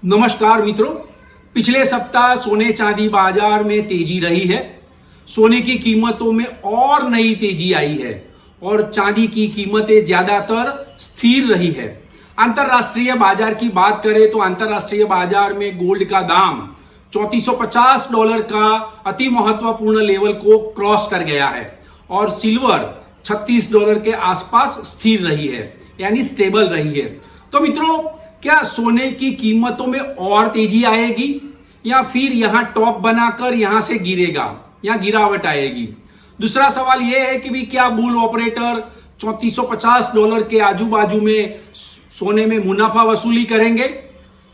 नमस्कार मित्रों, पिछले सप्ताह सोने चांदी बाजार में तेजी रही है। सोने की कीमतों में और नई तेजी आई है और चांदी की कीमतें ज्यादातर स्थिर रही है। अंतरराष्ट्रीय बाजार की बात करें तो अंतरराष्ट्रीय बाजार में गोल्ड का दाम $3450 का अति महत्वपूर्ण लेवल को क्रॉस कर गया है और सिल्वर $36 के आसपास स्थिर रही है, यानी स्टेबल रही है। तो मित्रों, क्या सोने की कीमतों में और तेजी आएगी या फिर यहां टॉप बनाकर यहां से गिरेगा या गिरावट आएगी? दूसरा सवाल यह है कि भी क्या बुल ऑपरेटर $3450 के आजू बाजू में सोने में मुनाफा वसूली करेंगे?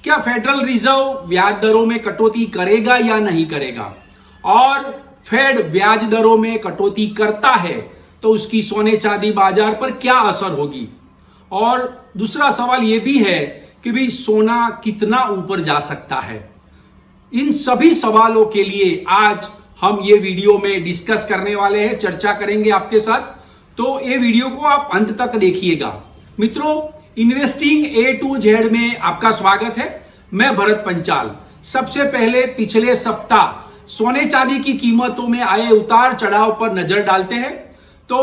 क्या फेडरल रिजर्व ब्याज दरों में कटौती करेगा या नहीं करेगा? और फेड ब्याज दरों में कटौती करता है तो उसकी सोने चांदी बाजार पर क्या असर होगी? और दूसरा सवाल यह भी है कि भी सोना कितना ऊपर जा सकता है? इन सभी सवालों के लिए आज हम ये वीडियो में डिस्कस करने वाले हैं, चर्चा करेंगे आपके साथ। तो ये वीडियो को आप अंत तक देखिएगा। मित्रों, इन्वेस्टिंग ए टू जेड में आपका स्वागत है। मैं भरत पंचाल। सबसे पहले पिछले सप्ताह सोने चांदी की कीमतों में आए उतार चढ़ाव पर नजर डालते हैं। तो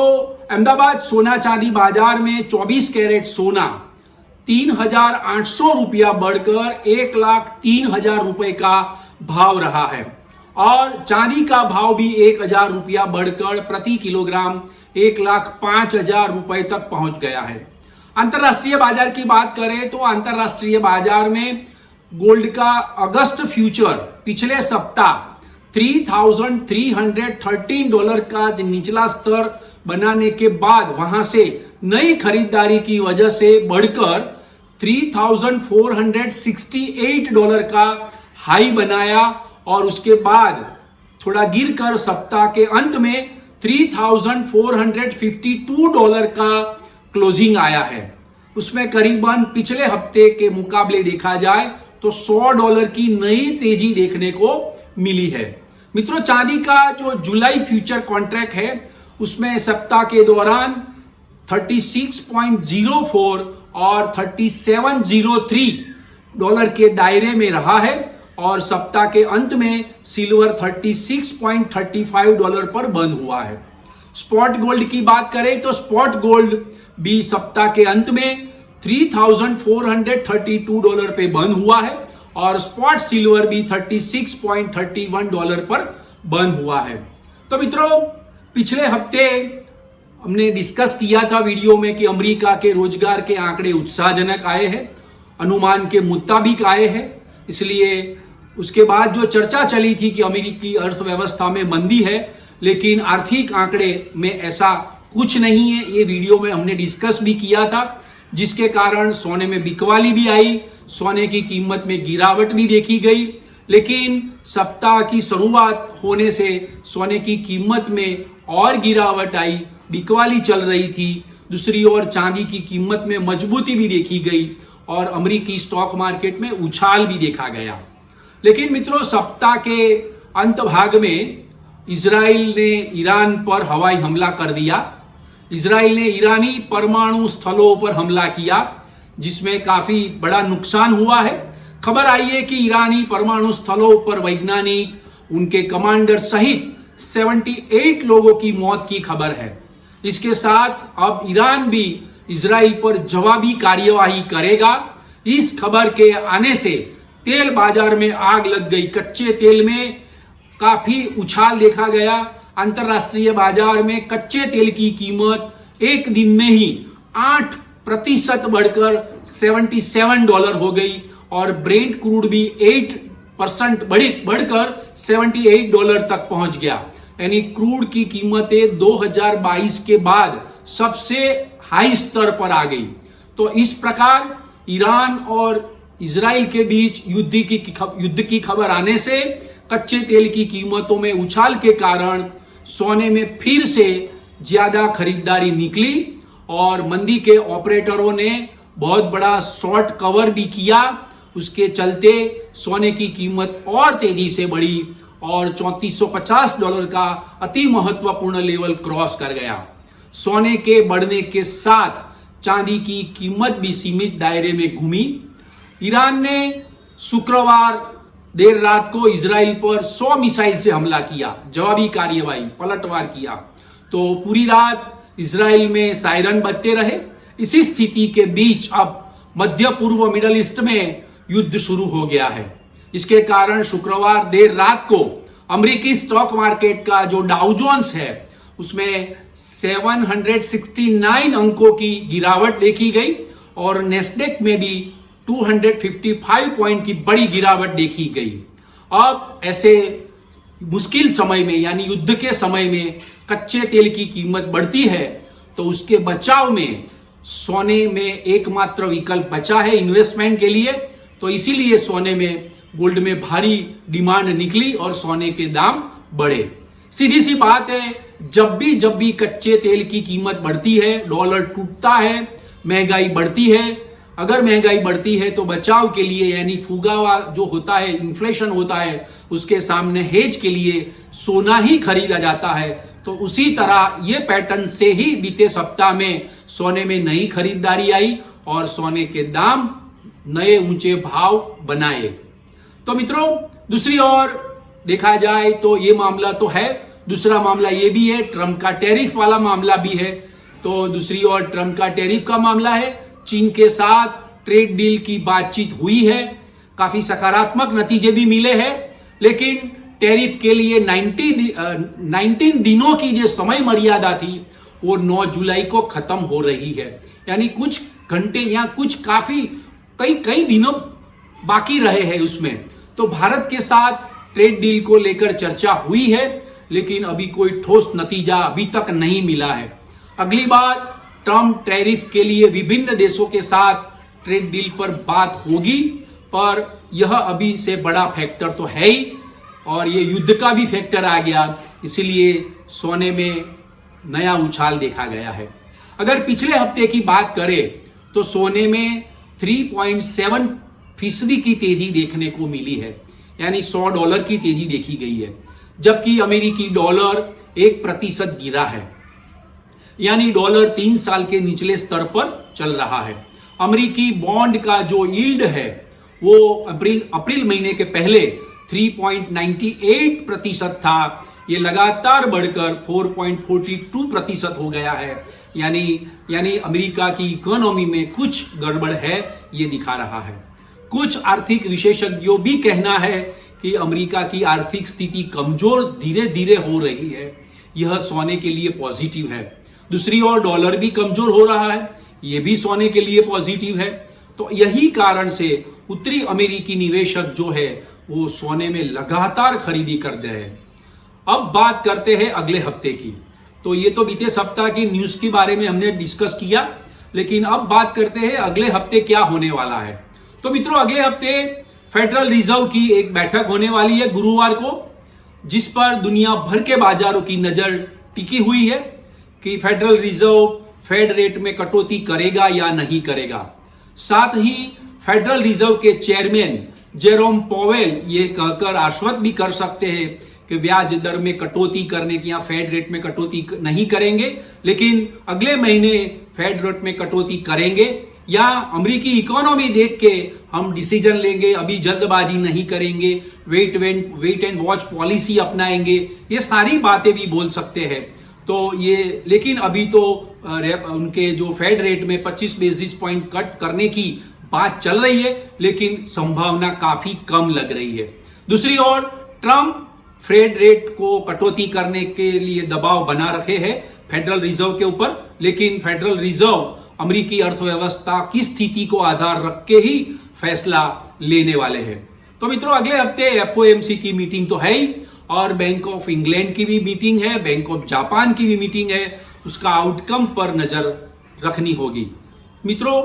अहमदाबाद सोना चांदी बाजार में 24 कैरेट सोना 3,800 रुपया बढ़कर 1,03,000 रुपए का भाव रहा है और चांदी का भाव भी 1,000 रुपया बढ़कर प्रति किलोग्राम 1,05,000 रुपए तक पहुंच गया है। अंतरराष्ट्रीय बाजार की बात करें तो अंतरराष्ट्रीय बाजार में गोल्ड का अगस्त फ्यूचर पिछले सप्ताह $3,313 का निचला स्तर बनाने के बाद वहां से नई खरीदारी की वजह से बढ़कर $3,468 का हाई बनाया और उसके बाद थोड़ा गिरकर सप्ताह के अंत में $3,452 का क्लोजिंग आया है। उसमें करीबन पिछले हफ्ते के मुकाबले देखा जाए तो $100 की नई तेजी देखने को मिली है। मित्रों, चांदी का जो जुलाई फ्यूचर कॉन्ट्रैक्ट है उसमें सप्ताह के दौरान 36.04 और 3703 के दायरे में रहा है और सप्ताह के अंत में सिल्वर 36.35 पर बंद हुआ है। स्पॉट गोल्ड की बात करें तो स्पॉट गोल्ड भी सप्ताह के अंत में $3,432 पे बंद हुआ है और स्पॉट सिल्वर भी $36.31 पर बंद हुआ है। तो मित्रों, पिछले हफ्ते हमने डिस्कस किया था वीडियो में कि अमेरिका के रोजगार के आंकड़े उत्साहजनक आए हैं, अनुमान के मुताबिक आए हैं। इसलिए उसके बाद जो चर्चा चली थी कि अमेरिकी अर्थव्यवस्था में मंदी है, लेकिन आर्थिक आंकड़े में ऐसा कुछ नहीं है। ये वीडियो में हमने डिस्कस भी किया था, जिसके कारण सोने में बिकवाली भी आई, सोने की कीमत में गिरावट भी देखी गई। लेकिन सप्ताह की शुरुआत होने से सोने की कीमत में और गिरावट आई, बिकवाली चल रही थी। दूसरी ओर चांदी की कीमत में मजबूती भी देखी गई और अमेरिकी स्टॉक मार्केट में उछाल भी देखा गया। लेकिन मित्रों, सप्ताह के अंत भाग में इजराइल ने ईरान पर हवाई हमला कर दिया। इजराइल ने ईरानी परमाणु स्थलों पर हमला किया, जिसमें काफी बड़ा नुकसान हुआ है। खबर आई है कि ईरानी परमाणु स्थलों पर वैज्ञानिक, उनके कमांडर सहित 78 लोगों की मौत की खबर है। इसके साथ अब ईरान भी इजराइल पर जवाबी कार्यवाही करेगा। इस खबर के आने से तेल बाजार में आग लग गई। कच्चे तेल में काफी उछाल देखा गया। अंतरराष्ट्रीय बाजार में कच्चे तेल की कीमत एक दिन में ही 8% बढ़कर $77 हो गई और ब्रेंट क्रूड भी 8% बढ़कर $78 तक पहुंच गया। यानी क्रूड की कीमतें 2022 के बाद सबसे हाई स्तर पर आ गई। तो इस प्रकार ईरान और इजराइल के बीच युद्ध की खबर आने से कच्चे तेल की कीमतों में उछाल के कारण सोने में फिर से ज्यादा खरीदारी निकली और मंदी के ऑपरेटरों ने बहुत बड़ा शॉर्ट कवर भी किया। उसके चलते सोने की कीमत और तेजी से बढ़ी और $3450 का अति महत्वपूर्ण लेवल क्रॉस कर गया। सोने के बढ़ने के साथ चांदी की कीमत भी सीमित दायरे में घूमी। ईरान ने शुक्रवार देर रात को इजराइल पर 100 मिसाइल से हमला किया, जवाबी कार्यवाही, पलटवार किया। तो पूरी रात इजराइल में सायरन बजते रहे। इसी स्थिति के बीच अब मध्य पूर्व मिडल ईस्ट में युद्ध शुरू हो गया है। इसके कारण शुक्रवार देर रात को अमेरिकी स्टॉक मार्केट का जो डाउ जोन्स है उसमें 769 अंकों की गिरावट देखी गई और नेस्डेक में भी 255 पॉइंट की बड़ी गिरावट देखी गई। अब ऐसे मुश्किल समय में यानी युद्ध के समय में कच्चे तेल की कीमत बढ़ती है तो उसके बचाव में सोने में एकमात्र विकल्प बचा है इन्वेस्टमेंट के लिए। तो इसीलिए सोने में, गोल्ड में भारी डिमांड निकली और सोने के दाम बढ़े। सीधी सी बात है, जब भी कच्चे तेल की कीमत बढ़ती है, डॉलर टूटता है, महंगाई बढ़ती है। अगर महंगाई बढ़ती है तो बचाव के लिए यानी फुगावा जो होता है, इन्फ्लेशन होता है, उसके सामने हेज के लिए सोना ही खरीदा जाता है। तो उसी तरह ये पैटर्न से ही बीते सप्ताह में सोने में नई खरीदारी आई और सोने के दाम नए ऊंचे भाव बनाए। तो मित्रों, दूसरी ओर देखा जाए तो ये मामला तो है, दूसरा मामला ये भी है, ट्रंप का टैरिफ वाला मामला भी है। तो दूसरी ओर ट्रंप का टैरिफ का मामला है, चीन के साथ ट्रेड डील की बातचीत हुई है, काफी सकारात्मक नतीजे भी मिले हैं, लेकिन टैरिफ के लिए 19 दिनों की जो समय मर्यादा थी वो 9 जुलाई को खत्म हो रही है। यानी कुछ घंटे या कुछ काफी कई दिनों बाकी रहे हैं उसमें। तो भारत के साथ ट्रेड डील को लेकर चर्चा हुई है, लेकिन अभी कोई ठोस नतीजा अभी तक नहीं मिला है। अगली बार ट्रंप टैरिफ के लिए विभिन्न देशों के साथ ट्रेड डील पर बात होगी, पर यह अभी से बड़ा फैक्टर तो है ही और ये युद्ध का भी फैक्टर आ गया, इसलिए सोने में नया उछाल देखा गया है। अगर पिछले हफ्ते की बात करें तो सोने में 3.7% की तेजी देखने को मिली है, यानी $100 की तेजी देखी गई है, जबकि अमेरिकी डॉलर 1% गिरा है, यानी डॉलर 3 साल के निचले स्तर पर चल रहा है। अमेरिकी बॉन्ड का जो यील्ड है वो अप्रैल महीने के पहले 3.98% था, ये लगातार बढ़कर 4.42% हो गया है। यानी अमेरिका की इकोनॉमी में कुछ गड़बड़ है, ये दिखा रहा है। कुछ आर्थिक विशेषज्ञों भी कहना है कि अमेरिका की आर्थिक स्थिति कमजोर धीरे धीरे हो रही है, यह सोने के लिए पॉजिटिव है। दूसरी ओर डॉलर भी कमजोर हो रहा है, यह भी सोने के लिए पॉजिटिव है। तो यही कारण से उत्तरी अमेरिकी निवेशक जो है वो सोने में लगातार खरीदी कर रहे हैं। अब बात करते हैं अगले हफ्ते की। तो ये तो बीते सप्ताह की न्यूज के बारे में हमने डिस्कस किया, लेकिन अब बात करते हैं अगले हफ्ते क्या होने वाला है। तो मित्रों, अगले हफ्ते फेडरल रिजर्व की एक बैठक होने वाली है गुरुवार को, जिस पर दुनिया भर के बाजारों की नजर टिकी हुई है कि फेडरल रिजर्व फेड रेट में कटौती करेगा या नहीं करेगा। साथ ही फेडरल रिजर्व के चेयरमैन जेरोम पॉवेल ये कहकर आश्वस्त भी कर सकते हैं कि ब्याज दर में कटौती करने की या फेड रेट में कटौती नहीं करेंगे, लेकिन अगले महीने फेड रेट में कटौती करेंगे या अमेरिकी इकोनॉमी देख के हम डिसीजन लेंगे, अभी जल्दबाजी नहीं करेंगे, वेट एंड वॉच पॉलिसी अपनाएंगे, ये सारी बातें भी बोल सकते हैं। तो ये, लेकिन अभी तो उनके जो फेड रेट में 25 बेसिस पॉइंट कट करने की बात चल रही है, लेकिन संभावना काफी कम लग रही है। दूसरी ओर ट्रंप फेड रेट को कटौती करने के लिए दबाव बना रखे हैं फेडरल रिजर्व के ऊपर, लेकिन फेडरल रिजर्व अमेरिकी अर्थव्यवस्था की स्थिति को आधार रख के ही फैसला लेने वाले हैं। तो मित्रों, अगले हफ्ते एफओएमसी की मीटिंग तो है ही, और बैंक ऑफ इंग्लैंड की भी मीटिंग है, बैंक ऑफ जापान की भी मीटिंग है, उसका आउटकम पर नजर रखनी होगी। मित्रों,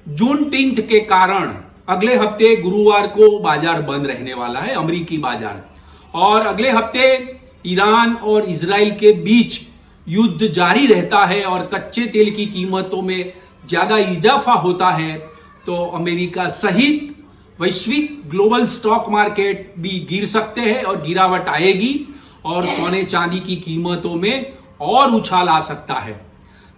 जून 10 के कारण अगले हफ्ते गुरुवार को बाजार बंद रहने वाला है, अमेरिकी बाजार। और अगले हफ्ते ईरान और इजराइल के बीच युद्ध जारी रहता है और कच्चे तेल की कीमतों में ज्यादा इजाफा होता है, तो अमेरिका सहित वैश्विक ग्लोबल स्टॉक मार्केट भी गिर सकते हैं और गिरावट आएगी और सोने चांदी की कीमतों में और उछाल आ सकता है।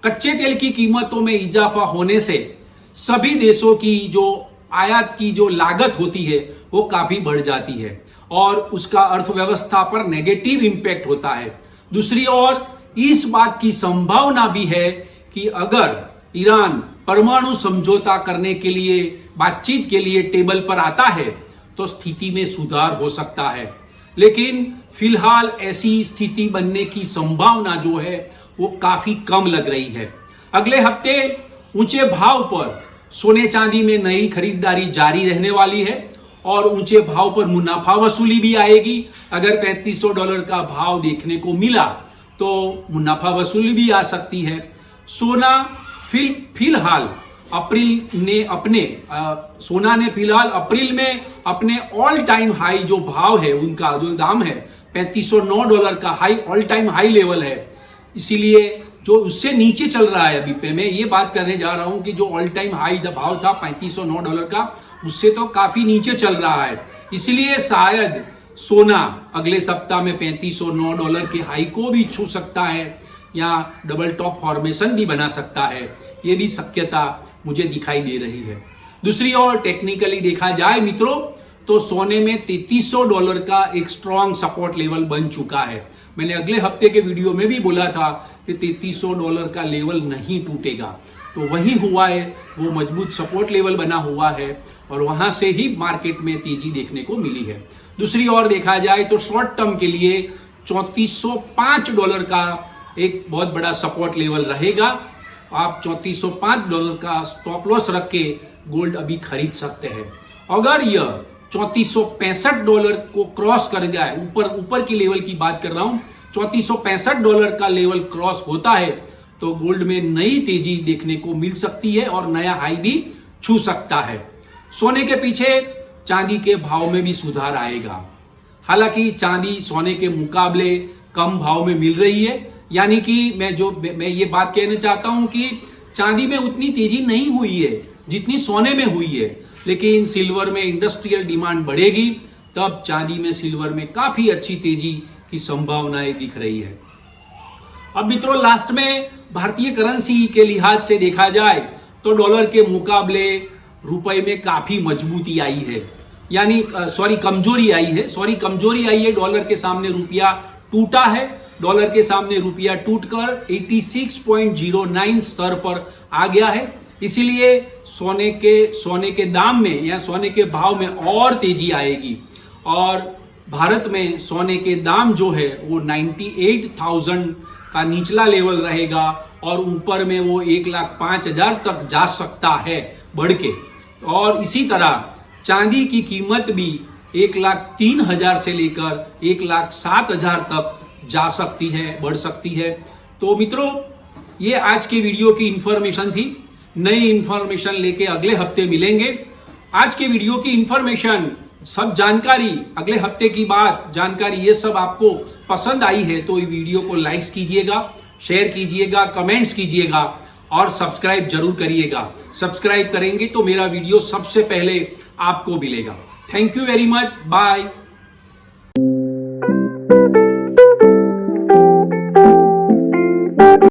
कच्चे तेल की कीमतों में इजाफा होने से सभी देशों की जो आयात की जो लागत होती है वो काफी बढ़ जाती है और उसका अर्थव्यवस्था पर नेगेटिव इंपैक्ट होता है। दूसरी ओर इस बात की संभावना भी है कि अगर ईरान परमाणु समझौता करने के लिए बातचीत के लिए टेबल पर आता है तो स्थिति में सुधार हो सकता है, लेकिन फिलहाल ऐसी स्थिति बनने की संभावना जो है वो काफी कम लग रही है। अगले हफ्ते ऊंचे भाव पर सोने चांदी में नई खरीदारी जारी रहने वाली है और ऊंचे भाव पर मुनाफा वसूली भी आएगी। अगर $3500 का भाव देखने को मिला तो मुनाफा वसूली भी आ सकती है। सोना फिलहाल सोना ने फिलहाल अप्रैल में अपने ऑल टाइम हाई जो भाव है उनका जो दाम है $3509 का high all time high level है, इसीलिए जो उससे नीचे चल रहा है अभी पे मैं ये बात करने जा रहा हूं कि जो ऑल टाइम हाई भाव था $3509 का उससे तो काफी नीचे चल रहा है, इसलिए शायद सोना अगले सप्ताह में $3509 के हाई को भी छू सकता है या डबल टॉप फॉर्मेशन भी बना सकता है। ये भी शक्यता मुझे दिखाई दे रही है। दूसरी ओर टेक्निकली देखा जाए मित्रों तो सोने में $3300 का एक स्ट्रॉन्ग सपोर्ट लेवल बन चुका है। मैंने अगले हफ्ते के वीडियो में भी बोला था कि $3300 का लेवल नहीं टूटेगा, तो वही हुआ है, वो मजबूत सपोर्ट लेवल बना हुआ है और वहां से ही मार्केट में तेजी देखने को मिली है। दूसरी ओर देखा जाए तो शॉर्ट टर्म के लिए $3405 का एक बहुत बड़ा सपोर्ट लेवल रहेगा। आप $3405 का स्टॉप लॉस रख के गोल्ड अभी खरीद सकते हैं। अगर यह $3465 को क्रॉस कर जाए, ऊपर की लेवल की बात कर रहा हूं, $3465 का लेवल क्रॉस होता है तो गोल्ड में नई तेजी देखने को मिल सकती है और नया हाई भी छू सकता है। सोने के पीछे चांदी के भाव में भी सुधार आएगा। हालांकि चांदी सोने के मुकाबले कम भाव में मिल रही है, यानी कि मैं ये बात कहना चाहता हूं कि चांदी में उतनी तेजी नहीं हुई है जितनी सोने में हुई है, लेकिन सिल्वर में इंडस्ट्रियल डिमांड बढ़ेगी तब चांदी में सिल्वर में काफी अच्छी तेजी की संभावनाएं दिख रही है। अब मित्रों लास्ट में भारतीय करेंसी के लिहाज से देखा जाए तो डॉलर के मुकाबले रुपए में काफी मजबूती आई है, यानी कमजोरी आई है। डॉलर के सामने रुपया टूटा है, डॉलर के सामने रुपया टूटकर 86.09 स्तर पर आ गया है, इसीलिए सोने के दाम में या सोने के भाव में और तेजी आएगी और भारत में सोने के दाम जो है वो 98,000 का निचला लेवल रहेगा और ऊपर में वो 1,05,000 तक जा सकता है बढ़ के। और इसी तरह चांदी की कीमत भी 1,03,000 से लेकर 1,07,000 तक जा सकती है, बढ़ सकती है। तो मित्रों ये आज के वीडियो की इंफॉर्मेशन थी। नई इंफॉर्मेशन लेके अगले हफ्ते मिलेंगे। आज के वीडियो की इंफॉर्मेशन सब जानकारी, अगले हफ्ते की बात जानकारी, ये सब आपको पसंद आई है तो ये वीडियो को लाइक्स कीजिएगा, शेयर कीजिएगा, कमेंट्स कीजिएगा और सब्सक्राइब जरूर करिएगा। सब्सक्राइब करेंगे तो मेरा वीडियो सबसे पहले आपको मिलेगा। Thank you very much, bye.